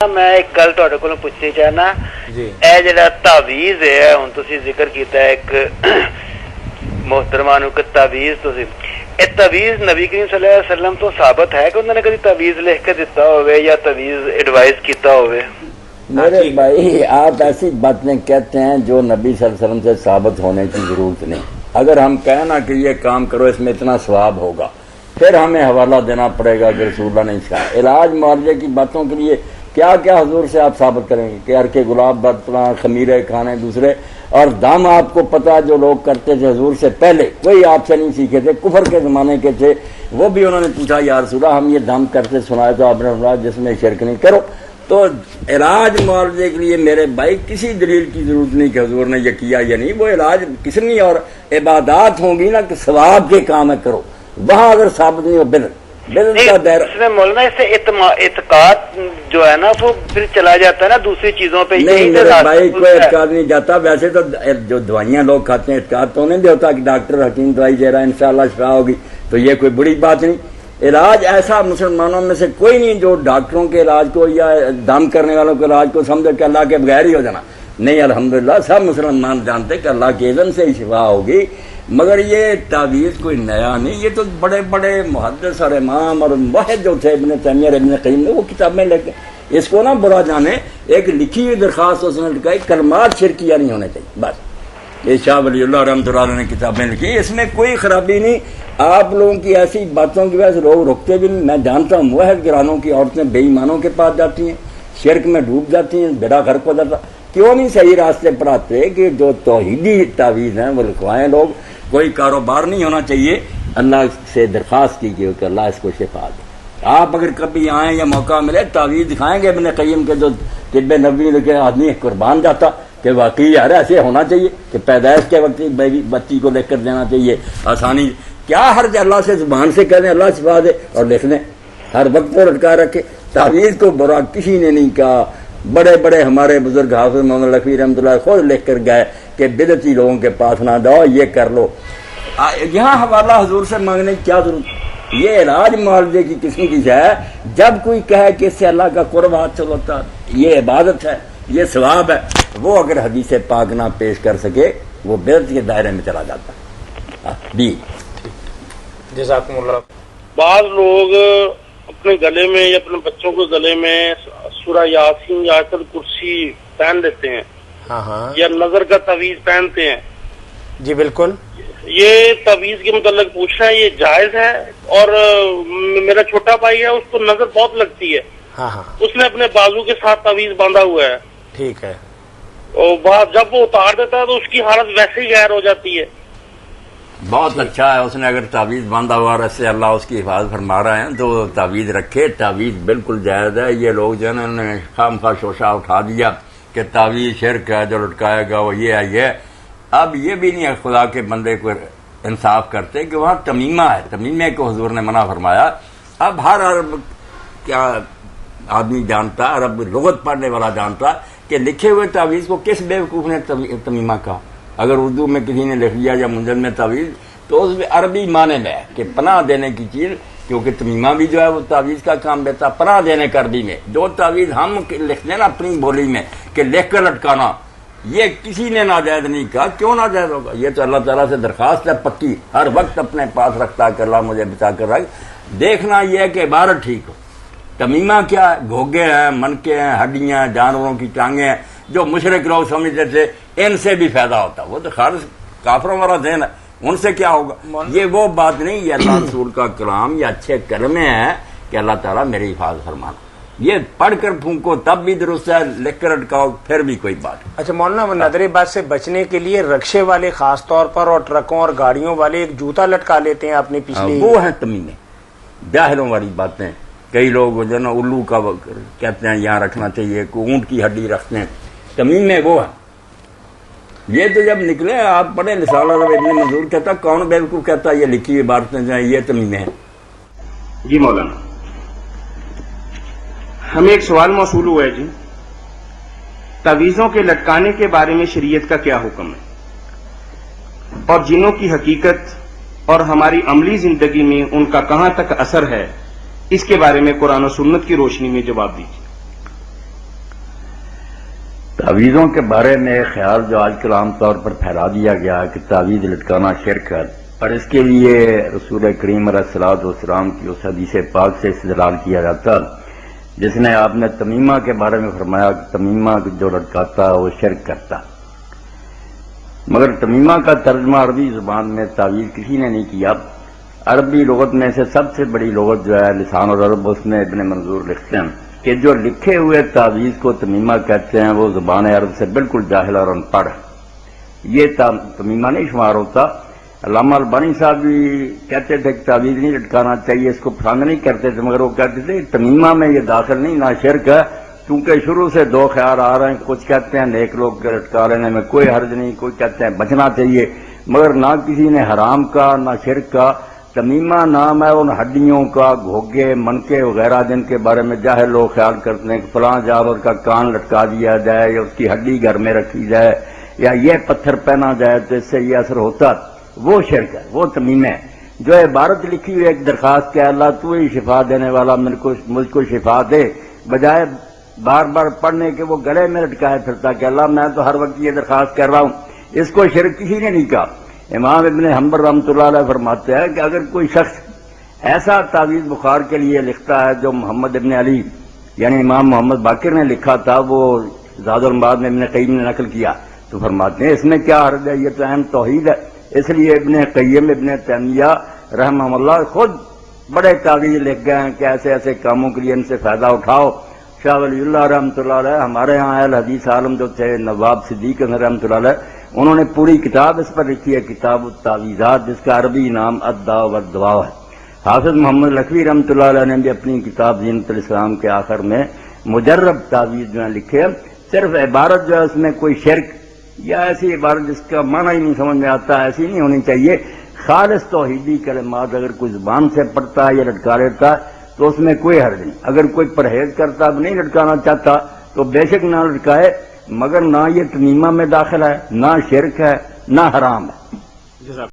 میں ایک گل تہاڈے کولوں پوچھنی چاہنا جی اے جڑا تعویذ ہے ہن تسی ذکر کیتا ہے ایک محترمہ نو کہ تعویذ تسی اے تعویذ نبی کریم صلی اللہ علیہ وسلم تو ثابت ہے کہ انہوں نے کبھی تعویذ لکھ کے دیتا ہوئے یا تعویذ ایڈوائز کیتا ہوئے؟ میرے بھائی آپ ایسی باتیں کہتے ہیں جو نبی صلی اللہ علیہ وسلم سے ثابت ہونے کی ضرورت نہیں. اگر ہم کہیں نا کہ یہ کام کرو اس میں اتنا ثواب ہوگا پھر ہمیں حوالہ دینا پڑے گا کہ رسول اللہ نے سکھایا. علاج معالجے کی باتوں کے لیے کیا کیا حضور سے آپ ثابت کریں گے کہ ہر کے گلاب برتنا خمیرے کھانے دوسرے اور دم آپ کو پتا جو لوگ کرتے تھے حضور سے پہلے کوئی آپ سے نہیں سیکھے تھے, کفر کے زمانے کے تھے, وہ بھی انہوں نے پوچھا یا رسول اللہ ہم یہ دم کرتے سنائے تو آپ نے فرمایا جس میں شرک نہیں کرو. تو علاج معالجے کے لیے میرے بھائی کسی دلیل کی ضرورت نہیں کہ حضور نے یہ کیا یا نہیں. وہ علاج کسنی اور عبادات ہوں گی نا کہ ثواب کے کام ہے کرو, وہاں اگر ثابت نہیں ہو بدعت کا دائرہ مولانا اس سے اعتقاد جو ہے نا وہ پھر چلا جاتا ہے نا دوسری چیزوں پہ. نہیں میرے بھائی کوئی اعتقاد نہیں جاتا. ویسے تو جو دوائیاں لوگ کھاتے ہیں اعتقاد تو نہیں بھی ہوتا کہ ڈاکٹر حکیم دوائی دے رہا ہے انشاءاللہ شفا ہوگی, تو یہ کوئی بڑی بات نہیں. علاج ایسا مسلمانوں میں سے کوئی نہیں جو ڈاکٹروں کے علاج کو یا دم کرنے والوں کے علاج کو سمجھے کہ اللہ کے بغیر ہی ہو جانا. نہیں, الحمدللہ سب مسلمان جانتے کہ اللہ کے اذن سے ہی شفا ہوگی. مگر یہ تعویذ کوئی نیا نہیں, یہ تو بڑے بڑے محدث اور امام اور موحد جو تھے ابن تیمیہ ابن قیم نے وہ کتابیں لے کے اس کو نہ برا جانے. ایک لکھی ہوئی درخواست اس نے لکھائی کلمات شرکیہ نہیں ہونے چاہیے بس. یہ شاہ ولی اللہ رحمۃ اللہ علیہ نے کتابیں لکھی, اس میں کوئی خرابی نہیں. آپ لوگوں کی ایسی باتوں کی وجہ سے لوگ رکتے بھی نہیں. میں جانتا ہوں موحد گرانوں کی عورتیں بے ایمانوں کے پاس جاتی ہیں, شرک میں ڈوب جاتی ہیں, بیڑا غرق ہو جاتا. کیوں نہیں صحیح راستے پر آتے کہ جو توحیدی تعویذ ہیں وہ لکھوائیں لوگ. کوئی کاروبار نہیں ہونا چاہیے. اللہ سے درخواست کیجیے کہ اللہ اس کو شفا دے. آپ اگر کبھی آئیں یا موقع ملے تعویذ دکھائیں گے ابن قیم کے جو طب نبوی لکھے آدمی قربان جاتا کہ واقعی یار ایسے ہونا چاہیے کہ پیدائش کے وقت بچی کو لکھ کر دینا چاہیے. آسانی کیا حرج اللہ سے زبان سے کہہ دیں اللہ شفا دے اور لکھ دیں, ہر وقت کو لٹکا رکھے. تعویذ کو برا کسی نے نہیں کہا. بڑے بڑے ہمارے بزرگ حافظ محمد لکھوی رحمۃ اللہ خود لکھ کر گئے کہ بدعتی لوگوں کے پاس نہ جاؤ, یہ کر لو. یہاں حوالہ حضور سے مانگنے کی کیا ضرورت. یہ علاج معالجے کی قسم کی ہے. جب کوئی کہے کہ اس سے اللہ کا قرب حاصل ہوتا, یہ عبادت ہے, یہ ثواب ہے, وہ اگر حدیث پاک نہ پیش کر سکے وہ بدعت کے دائرے میں چلا جاتا. جزاکم اللہ. بعض لوگ اپنے گلے میں یا اپنے بچوں کے گلے میں سورہ یاسین یا آیت الکرسی پہن لیتے ہیں, ہاں یا نظر کا تعویذ پہنتے ہیں. جی بالکل. یہ تعویذ کے متعلق پوچھنا ہے یہ جائز ہے؟ اور میرا چھوٹا بھائی ہے اس کو نظر بہت لگتی ہے, ہاں اس نے اپنے بازو کے ساتھ تعویذ باندھا ہوا ہے, ٹھیک ہے, اور جب وہ اتار دیتا ہے تو اس کی حالت ویسے ہی غیر ہو جاتی ہے. بہت اچھا ہے. اس نے اگر تعویذ باندھا ہوا رہے اللہ اس کی حفاظت فرما رہے ہیں تو تعویذ رکھے. تعویذ بالکل جائز ہے. یہ لوگ جو ہے نا انہوں نے خام خواہ شوشہ اٹھا دیا کہ تعویذ شرک ہے, جو لٹکائے گا وہ یہ ہے یہ. اب یہ بھی نہیں ہے خدا کے بندے کو انصاف کرتے کہ وہاں تمیمہ ہے, تمیمے کو حضور نے منع فرمایا. اب ہر عرب کیا آدمی جانتا, عرب لغت پڑھنے والا جانتا کہ لکھے ہوئے تعویذ کو کس بیوقوف نے تمیمہ کہا. اگر اردو میں کسی نے لکھ لیا یا منزل میں تعویذ تو اس میں عربی معنی میں ہے کہ پناہ دینے کی چیز, کیونکہ تمیمہ بھی جو ہے وہ تعویذ کا کام دیتا, پناہ دینے کا عربی میں. جو تعویذ ہم لکھتے ہیں نا اپنی بولی میں کہ لکھ کر لٹکانا, یہ کسی نے ناجائز نہیں کہا. کیوں ناجائز ہوگا؟ یہ تو اللہ تعالیٰ سے درخواست ہے پکی, ہر وقت اپنے پاس رکھتا کہ اللہ مجھے بچا کر رکھ. دیکھنا یہ ہے کہ عبارت ٹھیک ہو. تمیمہ کیا ہے؟ گھوگے ہیں, منکے ہیں, ہڈیاں, جانوروں کی ٹانگیں ہیں, جو مشرک لوگ سمجھتے تھے ان سے بھی فائدہ ہوتا. وہ تو خالص کافروں والا ذہن ہے, ان سے کیا ہوگا. یہ وہ بات نہیں, یہ اللہ رسول کا کلام یا اچھے کلمے ہیں کہ اللہ تعالیٰ میری حفاظت فرمانا. یہ پڑھ کر پھونکو تب بھی درست ہے, لکھ کر اٹکاؤ پھر بھی کوئی بات. اچھا مولانا, نظر بات سے بچنے کے لیے رکشے والے خاص طور پر اور ٹرکوں اور گاڑیوں والے ایک جوتا لٹکا لیتے ہیں اپنی پچھلی, وہ ہیں تمیمے, جاہلوں والی باتیں. کئی لوگ جو نا الو کا کہتے ہیں یہاں رکھنا چاہیے, اونٹ کی ہڈی رکھتے ہیں, تمیمے وہ ہیں. یہ تو جب نکلے آپ پڑھے رسالہ ابن منظور کہتا کون بیوقوف کہتا یہ لکھی ہوئی عبارتیں جو ہیں یہ تمیمے ہیں. جی مولانا, ہمیں ایک سوال موصول ہوا ہے جی, تعویذوں کے لٹکانے کے بارے میں شریعت کا کیا حکم ہے, اور جنوں کی حقیقت اور ہماری عملی زندگی میں ان کا کہاں تک اثر ہے, اس کے بارے میں قرآن و سنت کی روشنی میں جواب دیجیے. تعویذوں کے بارے میں ایک خیال جو آج کل عام طور پر پھیلا دیا گیا کہ تعویذ لٹکانا شرک ہے، اور اس کے لیے رسول کریم علیہ الصلوۃ والسلام کی اس حدیث پاک سے استدلال کیا جاتا جس نے آپ نے تمیمہ کے بارے میں فرمایا کہ تمیمہ جو لٹکاتا وہ شرک کرتا، مگر تمیمہ کا ترجمہ عربی زبان میں تعویذ کسی نے نہیں کیا۔ عربی لغت میں سے سب سے بڑی لغت جو ہے لسان العرب، اس میں ابن منظور لکھتے ہیں کہ جو لکھے ہوئے تعویذ کو تمیمہ کہتے ہیں وہ زبان عرب سے بالکل جاہل اور ان پڑھ، یہ تمیمہ نہیں شمار ہوتا۔ علامہ البانی صاحب بھی کہتے تھے کہ تعویذ نہیں لٹکانا چاہیے، اس کو پسند نہیں کرتے تھے، مگر وہ کہتے تھے تمیمہ میں یہ داخل نہیں، نہ شرک ہے، کیونکہ شروع سے دو خیال آ رہے ہیں، کچھ کہتے ہیں نیک لوگ کے لٹکا لینے میں کوئی حرج نہیں، کوئی کہتے ہیں بچنا چاہیے، مگر نہ کسی نے حرام کا نہ شرک کا۔ تمیمہ نام ہے ان ہڈیوں کا، گھوگے منکے وغیرہ جن کے بارے میں جاہل لوگ خیال کرتے ہیں کہ فلاں جانور کا کان لٹکا دیا جائے یا اس کی ہڈی گھر میں رکھی جائے یا یہ پتھر پہنا جائے تو اس سے یہ اثر ہوتا، وہ شرک ہے، وہ تمیمہ ہے۔ جو عبارت لکھی ہوئی ایک درخواست کہ اللہ تو ہی شفا دینے والا، مجھ کو شفا دے، بجائے بار بار پڑھنے کے وہ گلے میں لٹکائے پھرتا کہ اللہ میں تو ہر وقت یہ درخواست کر رہا ہوں، اس کو شرک کسی نے نہیں کہا۔ امام ابن حنبل رحمۃ اللہ علیہ فرماتے ہیں کہ اگر کوئی شخص ایسا تعویذ بخار کے لیے لکھتا ہے جو محمد ابن علی یعنی امام محمد باقر نے لکھا تھا، وہ زاد المعاد میں ابن قیم نے نقل کیا، تو فرماتے ہیں اس میں کیا حرج ہے، یہ تو عین توحید ہے۔ اس لیے ابن قیم ابن تیمیہ رحمہ اللہ خود بڑے تعویذ لکھ گئے ہیں کہ ایسے ایسے کاموں کے لیے ان سے فائدہ اٹھاؤ۔ شاہ ولی اللہ رحمۃ اللہ علیہ ہمارے ہاں اہل حدیث عالم جو تھے نواب صدیق رحمۃ اللہ علیہ، انہوں نے پوری کتاب اس پر لکھی ہے، کتاب التعویذات، جس کا عربی نام الدواء والدواء ہے۔ حافظ محمد لکھوی رحمۃ اللہ علیہ نے بھی اپنی کتاب زینت الاسلام کے آخر میں مجرب تعویذ جو ہے لکھے ہیں، صرف عبارت جو ہے اس میں کوئی شرک یا ایسی عبارت جس کا معنی ہی نہیں سمجھ میں آتا ایسی نہیں ہونی چاہیے۔ خالص توحیدی کلمات اگر کوئی زبان سے پڑھتا ہے یا لٹکا لیتا ہے تو اس میں کوئی حرج نہیں۔ اگر کوئی پرہیز کرتا اب نہیں لٹکانا چاہتا تو بے شک نہ لٹکائے، مگر نہ یہ تمیمہ میں داخل ہے، نہ شرک ہے، نہ حرام ہے۔